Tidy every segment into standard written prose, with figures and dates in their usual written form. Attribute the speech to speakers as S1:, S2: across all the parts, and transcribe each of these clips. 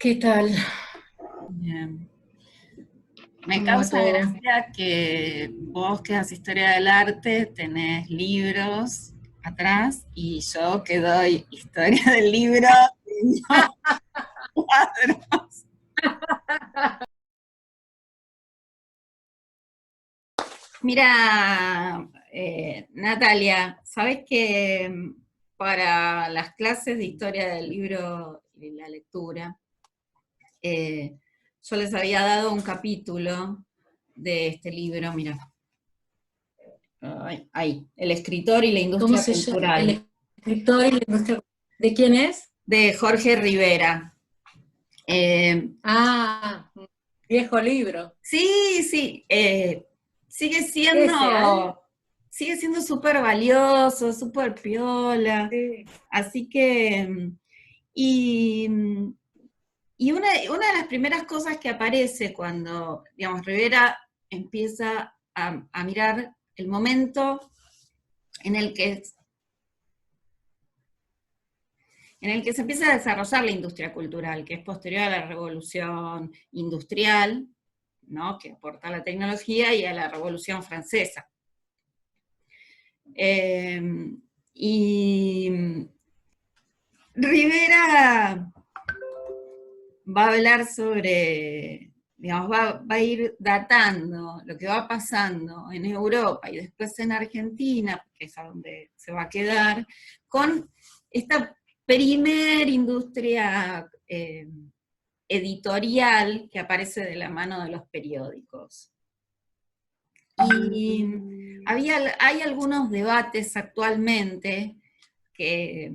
S1: ¿Qué tal?
S2: Bien. Me
S1: ¿Cómo va
S2: causa
S1: todo?
S2: gracia que vos que das historia del arte tenés libros atrás y yo que doy historia del libro tengo cuadros. Mira, Natalia, ¿sabés que para las clases de historia del libro y la lectura, eh, yo les había dado un capítulo de este libro, mira, ahí, El escritor y la
S1: ¿Cómo
S2: industria
S1: se llama?
S2: cultural,
S1: El escritor y la industria. ¿De quién es?
S2: de Jorge Rivera. Eh,
S1: Ah, un viejo libro.
S2: sí, sí, sigue
S1: Ese, ¿eh?
S2: siendo, sigue siendo súper valioso, súper piola,
S1: Sí.
S2: así que, y, y una de las primeras cosas que aparece cuando, digamos, Rivera empieza a mirar el momento en el que se empieza a desarrollar la industria cultural, que es posterior a la revolución industrial, ¿no? Que aporta la tecnología, y a la revolución francesa. Y Rivera va a hablar sobre, digamos, va a ir datando lo que va pasando en Europa y después en Argentina, que es a donde se va a quedar, con esta primer industria editorial que aparece de la mano de los periódicos. Y hay algunos debates actualmente que,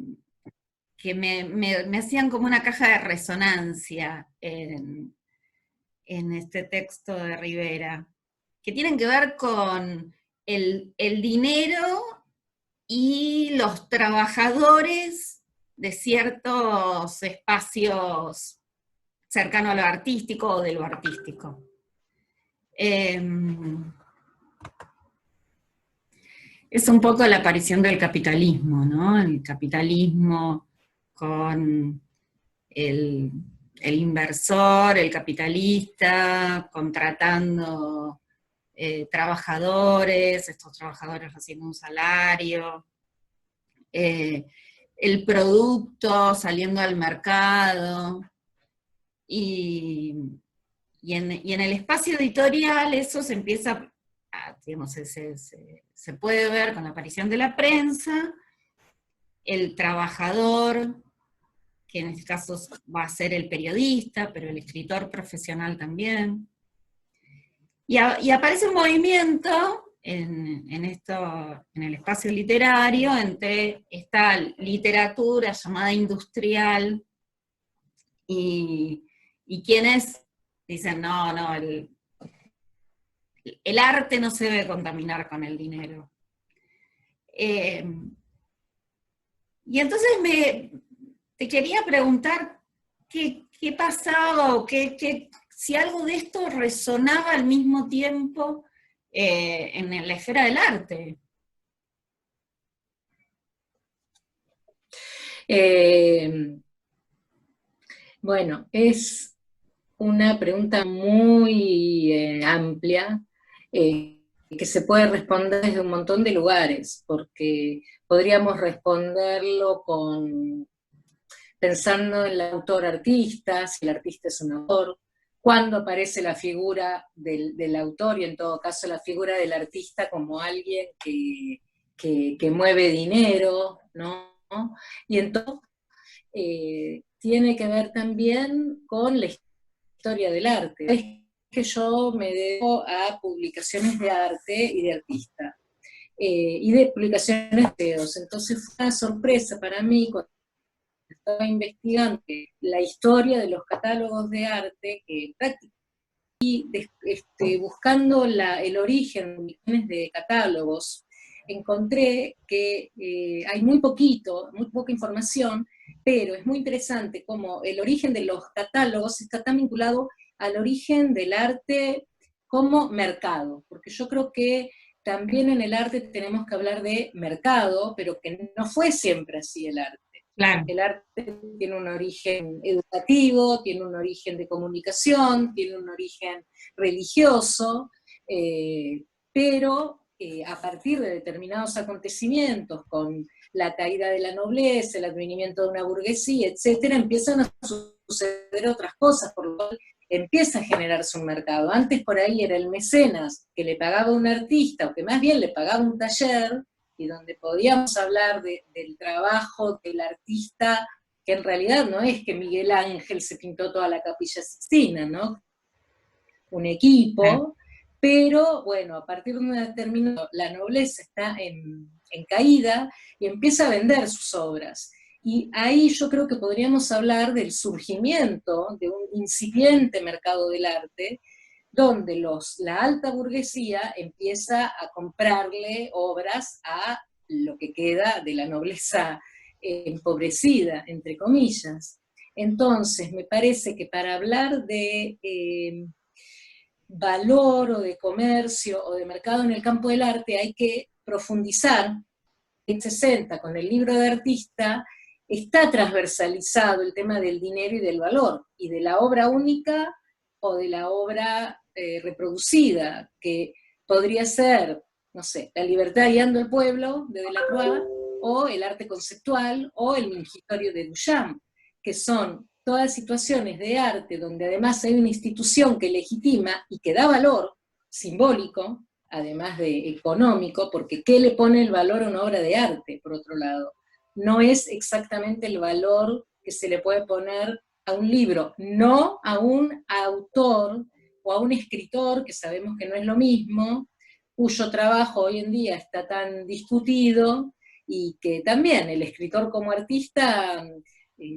S2: me hacían como una caja de resonancia en este texto de Rivera, que tienen que ver con el dinero y los trabajadores de ciertos espacios cercanos a lo artístico o de lo artístico. Eh, es un poco la aparición del capitalismo, ¿no? El capitalismo con el, el inversor, el capitalista, contratando trabajadores, estos trabajadores reciben un salario, eh, el producto saliendo al mercado, y, y en el espacio editorial eso se empieza, digamos, se puede ver con la aparición de la prensa, el trabajador, que en este caso va a ser el periodista, pero el escritor profesional también. Y aparece un movimiento en el espacio literario entre esta literatura llamada industrial y quienes dicen, no, no, el arte no se debe contaminar con el dinero. Eh, y entonces te quería preguntar qué pasaba, o si algo de esto resonaba al mismo tiempo en la esfera del arte.
S1: Eh, bueno, es una pregunta muy amplia, que se puede responder desde un montón de lugares, porque podríamos responderlo pensando en el autor-artista, si el artista es un autor, cuándo aparece la figura del autor y en todo caso la figura del artista como alguien que mueve dinero, ¿no? Y entonces tiene que ver también con la historia del arte. Es que yo me debo a publicaciones de arte y de artista, y de publicaciones de videos. Entonces fue una sorpresa para mí cuando estaba investigando la historia de los catálogos de arte, que buscando el origen de catálogos, encontré que hay muy poca información, pero es muy interesante cómo el origen de los catálogos está tan vinculado al origen del arte como mercado, porque yo creo que también en el arte tenemos que hablar de mercado, pero que no fue siempre así el arte.
S2: Claro.
S1: El arte tiene un origen educativo, tiene un origen de comunicación, tiene un origen religioso, pero a partir de determinados acontecimientos, con la caída de la nobleza, el advenimiento de una burguesía, etcétera, empiezan a suceder otras cosas, por lo cual empieza a generarse un mercado. Antes por ahí era el mecenas que le pagaba a un artista, o que más bien le pagaba un taller, y donde podíamos hablar del trabajo del artista, que en realidad no es que Miguel Ángel se pintó toda la Capilla Sixtina, ¿no? Un equipo, pero bueno, a partir de un determinado, la nobleza está en caída y empieza a vender sus obras. Y ahí yo creo que podríamos hablar del surgimiento de un incipiente mercado del arte, donde la alta burguesía empieza a comprarle obras a lo que queda de la nobleza empobrecida, entre comillas. Entonces, me parece que para hablar de valor o de comercio o de mercado en el campo del arte hay que profundizar. En 60, con el libro de artista, está transversalizado el tema del dinero y del valor, y de la obra única o de la obra reproducida, que podría ser, no sé, La libertad guiando al pueblo, de Delacroix, o el arte conceptual, o el mingitorio de Duchamp, que son todas situaciones de arte donde además hay una institución que legitima y que da valor simbólico, además de económico, porque ¿qué le pone el valor a una obra de arte, por otro lado? No es exactamente el valor que se le puede poner a un libro, no a un autor o a un escritor, que sabemos que no es lo mismo, cuyo trabajo hoy en día está tan discutido, y que también el escritor como artista,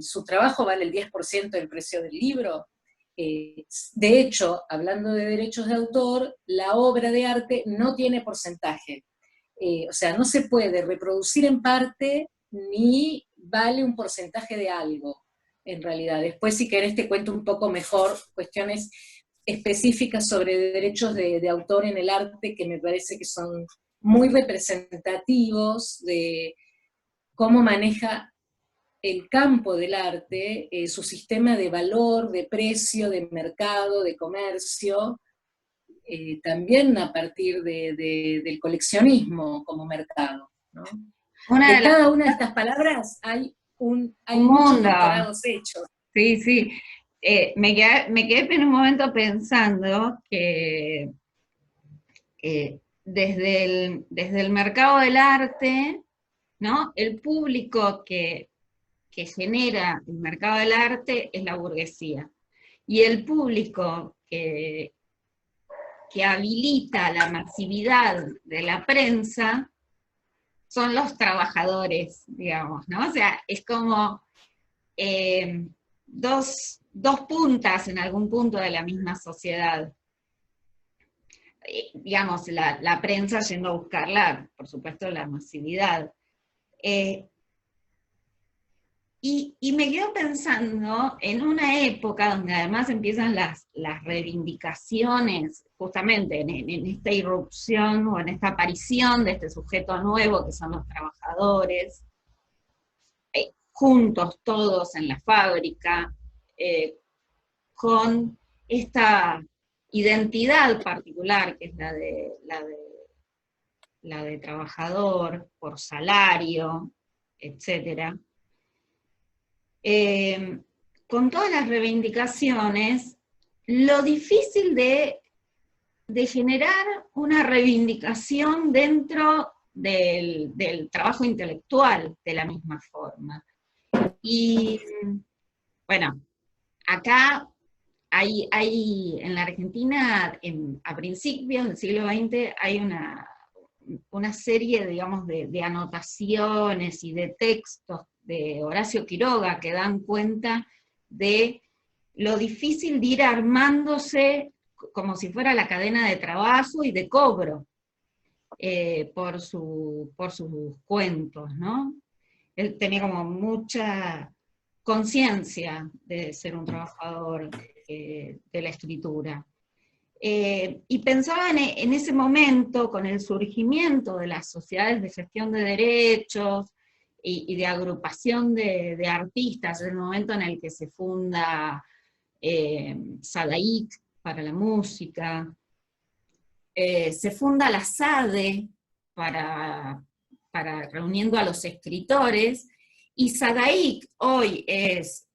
S1: su trabajo vale el 10% del precio del libro. De hecho, hablando de derechos de autor, la obra de arte no tiene porcentaje. O sea, no se puede reproducir en parte ni vale un porcentaje de algo, en realidad. Después, si querés, te cuento un poco mejor cuestiones específicas sobre derechos de autor en el arte, que me parece que son muy representativos de cómo maneja el campo del arte, su sistema de valor, de precio, de mercado, de comercio, también a partir del coleccionismo como mercado, ¿no?
S2: Una
S1: De
S2: de las
S1: cada una de estas palabras hay
S2: un
S1: muchos
S2: mundo.
S1: doctorados hechos.
S2: Sí, sí. Me quedé en un momento pensando que desde el mercado del arte, ¿no? El público que genera el mercado del arte es la burguesía. Y el público que habilita la masividad de la prensa son los trabajadores, digamos, ¿no? O sea, es como dos puntas en algún punto de la misma sociedad. Digamos, la prensa yendo a buscarla, por supuesto, la masividad. Y me quedo pensando en una época donde además empiezan las reivindicaciones, justamente en esta irrupción o en esta aparición de este sujeto nuevo que son los trabajadores, juntos todos en la fábrica, con esta identidad particular que es la de trabajador por salario, etcétera. Con todas las reivindicaciones, lo difícil de generar una reivindicación dentro del trabajo intelectual de la misma forma. Y bueno, acá hay en la Argentina, a principios del siglo XX, hay una serie, digamos, de anotaciones y de textos de Horacio Quiroga que dan cuenta de lo difícil de ir armándose como si fuera la cadena de trabajo y de cobro por sus cuentos, ¿no? Él tenía como mucha conciencia de ser un trabajador de la escritura. Y pensaba en ese momento, con el surgimiento de las sociedades de gestión de derechos, y de agrupación de artistas, el momento en el que se funda Sadaic para la música, se funda la SADE para reuniendo a los escritores, y Sadaic hoy es,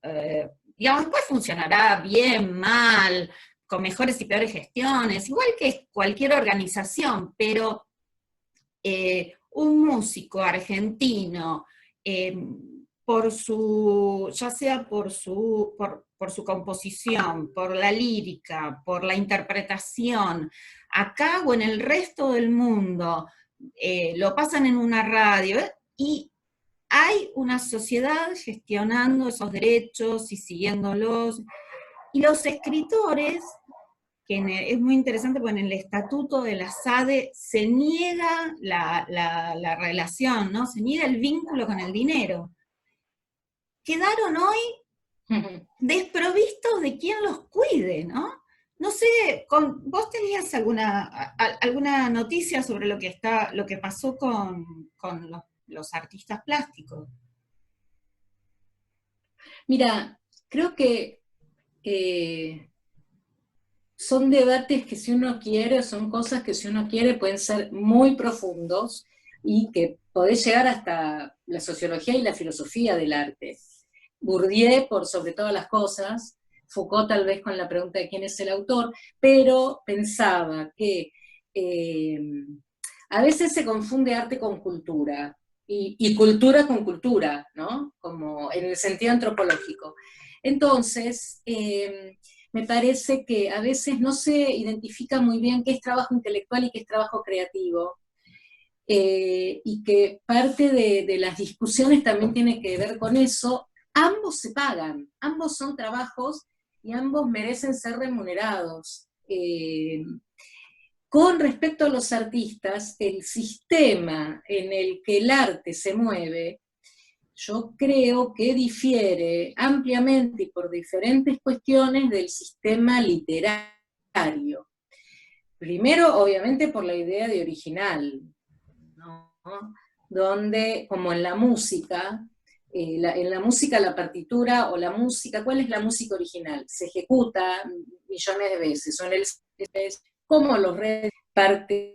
S2: digamos, después funcionará bien, mal, con mejores y peores gestiones, igual que cualquier organización, pero un músico argentino, ya sea por su composición, por la lírica, por la interpretación, acá o en el resto del mundo, lo pasan en una radio, y hay una sociedad gestionando esos derechos y siguiéndolos, y los escritores, es muy interesante porque en el estatuto de la SADE se niega la relación, ¿no? Se niega el vínculo con el dinero. Quedaron hoy desprovistos de quien los cuide, ¿no? No sé, ¿vos tenías alguna noticia sobre lo que pasó con los artistas plásticos?
S1: Mira, creo que son debates que si uno quiere, son cosas que si uno quiere pueden ser muy profundos y que podés llegar hasta la sociología y la filosofía del arte. Bourdieu, por sobre todas las cosas, Foucault tal vez con la pregunta de quién es el autor, pero pensaba que a veces se confunde arte con cultura, y cultura con cultura, ¿no? Como en el sentido antropológico. Entonces, me parece que a veces no se identifica muy bien qué es trabajo intelectual y qué es trabajo creativo, y que parte de las discusiones también tiene que ver con eso. Ambos se pagan, ambos son trabajos y ambos merecen ser remunerados. Con respecto a los artistas, el sistema en el que el arte se mueve, yo creo que difiere ampliamente y por diferentes cuestiones del sistema literario. Primero, obviamente, por la idea de original, ¿no? Donde, como en la música, en la música la partitura o la música, ¿cuál es la música original? Se ejecuta millones de veces, son como los redes,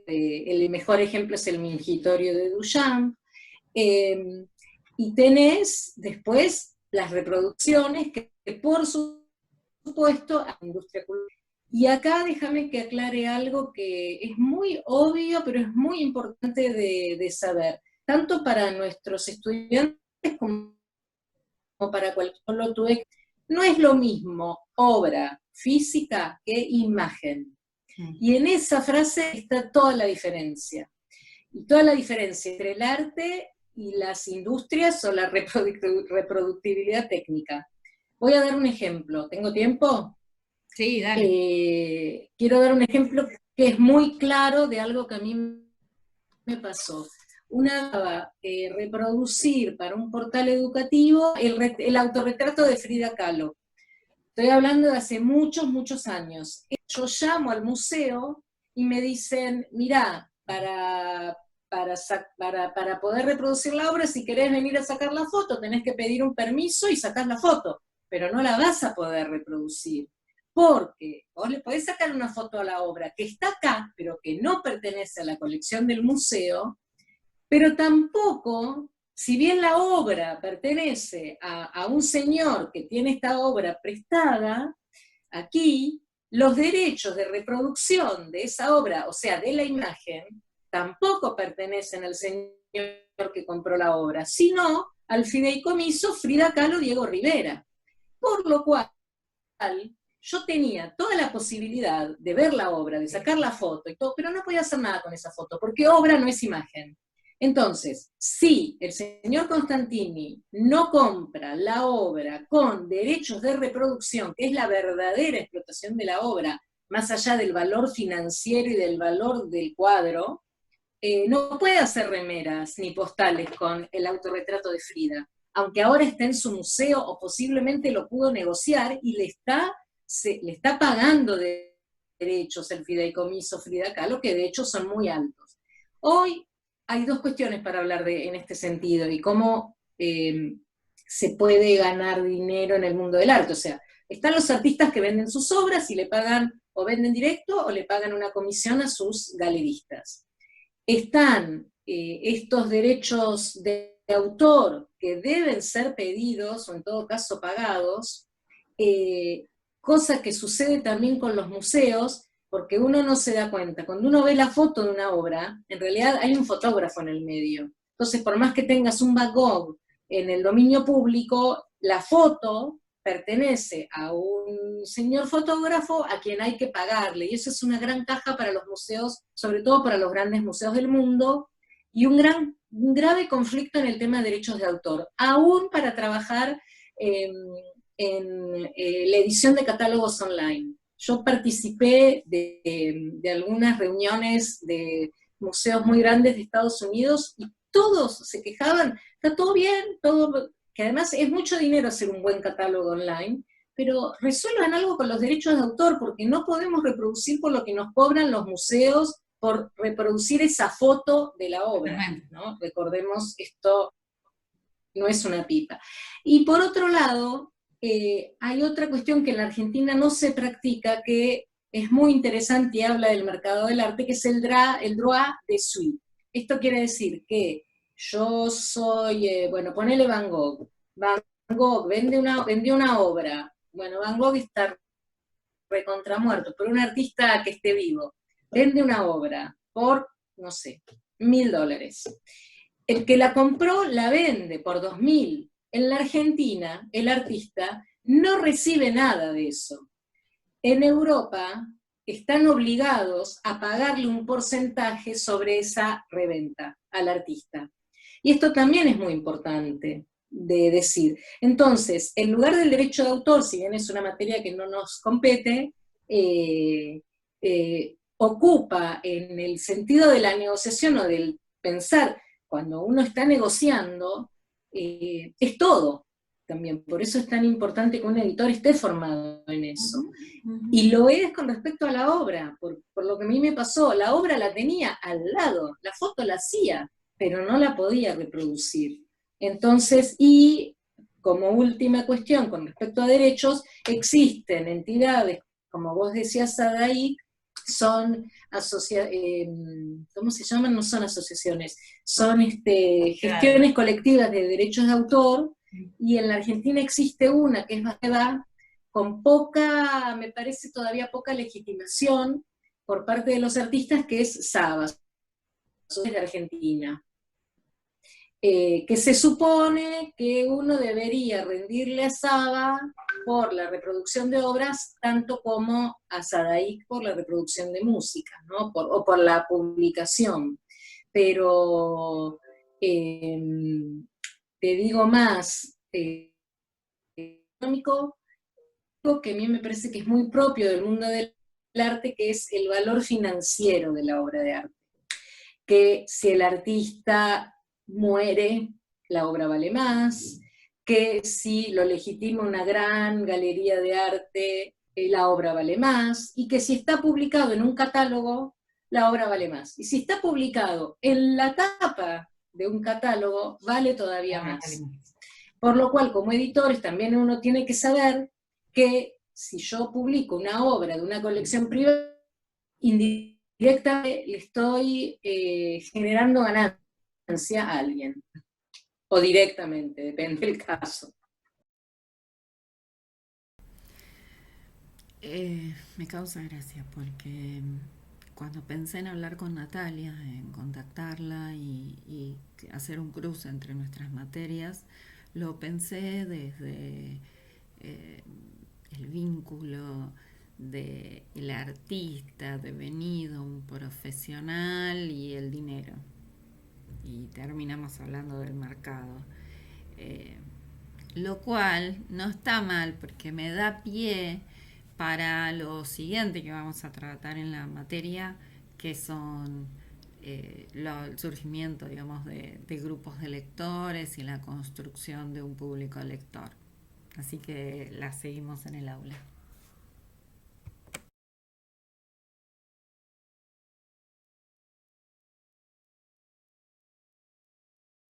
S1: el mejor ejemplo es el Mingitorio de Duchamp, y tenés después las reproducciones que por supuesto, a la industria cultural. Y acá déjame que aclare algo que es muy obvio, pero es muy importante de saber, tanto para nuestros estudiantes como para cualquier otro. No es lo mismo obra física que imagen. Y en esa frase está toda la diferencia. Y toda la diferencia entre el arte y las industrias o la reproductibilidad técnica. Voy a dar un ejemplo. ¿Tengo tiempo?
S2: Sí, dale.
S1: Quiero dar un ejemplo que es muy claro de algo que a mí me pasó. Una reproducir para un portal educativo el autorretrato de Frida Kahlo. Estoy hablando de hace muchos, muchos años. Yo llamo al museo y me dicen, mirá, para poder reproducir la obra, si querés venir a sacar la foto, tenés que pedir un permiso y sacar la foto, pero no la vas a poder reproducir, porque vos le podés sacar una foto a la obra que está acá, pero que no pertenece a la colección del museo, pero tampoco, si bien la obra pertenece a un señor que tiene esta obra prestada, aquí los derechos de reproducción de esa obra, o sea, de la imagen, tampoco pertenecen al señor que compró la obra, sino al fideicomiso Frida Kahlo Diego Rivera. Por lo cual, yo tenía toda la posibilidad de ver la obra, de sacar la foto y todo, pero no podía hacer nada con esa foto, porque obra no es imagen. Entonces, si el señor Constantini no compra la obra con derechos de reproducción, que es la verdadera explotación de la obra, más allá del valor financiero y del valor del cuadro, no puede hacer remeras ni postales con el autorretrato de Frida, aunque ahora está en su museo o posiblemente lo pudo negociar y le está pagando de derechos el fideicomiso Frida Kahlo, que de hecho son muy altos. Hoy hay dos cuestiones para hablar en este sentido, y cómo se puede ganar dinero en el mundo del arte. O sea, están los artistas que venden sus obras y le pagan, o venden directo, o le pagan una comisión a sus galeristas. Están estos derechos de autor que deben ser pedidos, o en todo caso pagados, cosa que sucede también con los museos, porque uno no se da cuenta. Cuando uno ve la foto de una obra, en realidad hay un fotógrafo en el medio. Entonces, por más que tengas un Van Gogh en el dominio público, la foto pertenece a un señor fotógrafo a quien hay que pagarle, y eso es una gran caja para los museos, sobre todo para los grandes museos del mundo, y un grave conflicto en el tema de derechos de autor, aún para trabajar en la edición de catálogos online. Yo participé de algunas reuniones de museos muy grandes de Estados Unidos y todos se quejaban, está todo bien, todo, que además es mucho dinero hacer un buen catálogo online, pero resuelvan algo con los derechos de autor, porque no podemos reproducir por lo que nos cobran los museos por reproducir esa foto de la obra, ¿no? Recordemos, esto no es una pipa. Y por otro lado, hay otra cuestión que en la Argentina no se practica, que es muy interesante y habla del mercado del arte, que es el droit de suite. Esto quiere decir que yo soy, bueno, ponele Van Gogh. Van Gogh vendió una obra. Bueno, Van Gogh está recontramuerto, pero un artista que esté vivo vende una obra por, no sé, $1.000. El que la compró la vende por 2.000. En la Argentina, el artista no recibe nada de eso. En Europa están obligados a pagarle un porcentaje sobre esa reventa al artista. Y esto también es muy importante de decir. Entonces, en lugar del derecho de autor, si bien es una materia que no nos compete, ocupa en el sentido de la negociación o del pensar, cuando uno está negociando, es todo también. Por eso es tan importante que un editor esté formado en eso. Y lo es con respecto a la obra, por lo que a mí me pasó. La obra la tenía al lado, la foto la hacía, pero no la podía reproducir. Entonces, y como última cuestión con respecto a derechos, existen entidades, como vos decías, Sadaí, son ¿cómo se llaman? No son asociaciones, son gestiones colectivas de derechos de autor, y en la Argentina existe una que es Bajeda, con poca, me parece todavía poca legitimación por parte de los artistas, que es Sabas, de Argentina. Que se supone que uno debería rendirle a Saba por la reproducción de obras, tanto como a Sadaik por la reproducción de música, ¿no? O por la publicación. Pero te digo más, económico, que a mí me parece que es muy propio del mundo del arte, que es el valor financiero de la obra de arte. Que si el artista muere, la obra vale más, que si lo legitima una gran galería de arte, la obra vale más, y que si está publicado en un catálogo, la obra vale más. Y si está publicado en la tapa de un catálogo, vale todavía más. Por lo cual, como editores, también uno tiene que saber que si yo publico una obra de una colección privada, indirectamente le estoy generando ganancia a alguien. O directamente, depende del caso.
S2: Me causa gracia porque cuando pensé en hablar con Natalia, en contactarla y hacer un cruce entre nuestras materias, lo pensé desde el vínculo del artista devenido un profesional y el dinero. Y terminamos hablando del mercado. Lo cual no está mal porque me da pie para lo siguiente que vamos a tratar en la materia, que son el surgimiento, digamos, de grupos de lectores y la construcción de un público lector. Así que la seguimos en el aula.